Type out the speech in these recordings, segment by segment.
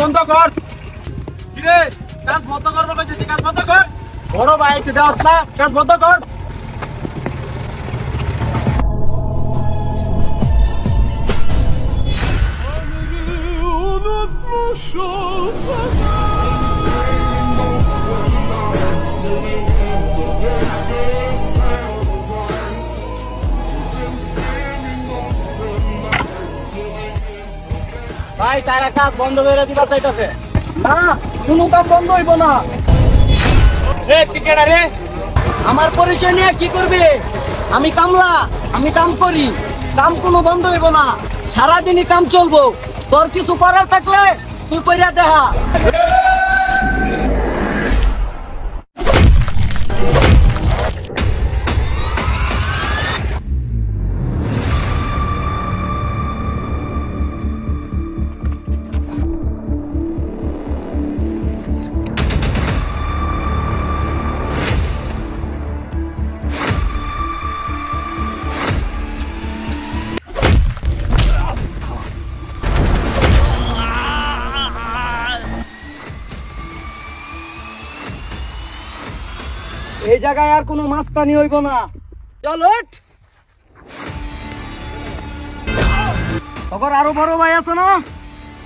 বন্ধ কর। কিরে কাজ বন্ধ করবো কইছিস, কাজ বন্ধ কর। বড় ভাই এসে দেওয়াস না, কাজ বন্ধ কর। ভাই তারা কাজ বন্ধ করে দিবার চাইতেছে। না, কোনো কাম বন্ধ হইব না। আমার পরিচয় নিয়ে কি করবে? আমি কামলা, আমি কাম করি, কাম কোনো বন্ধ হইব না, সারাদিনই কাম চলবো। তোর কিছু করার থাকলে তুই কইরা দেখা। এই জায়গায় আর কোনো মাস্তানি হইব না। চল ওঠ। তখন আরো বড় ভাই আছে না,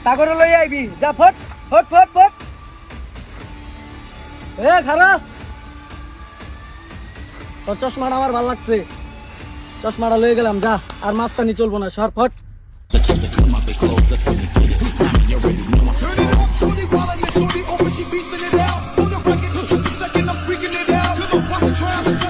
তাগরে লই আইবি। যা ফট ফট ফট ফট। এ খারাপ, তোর চশমাটা আমার ভালো লাগছে, চশমাটা লয়ে গেলাম। যা, আর মাস্তানি চলবো না, সর ফট। Shorty wildin' and shorty open, she beastin' it out. On the record, she's second, I'm freaking it out. Watch the trial.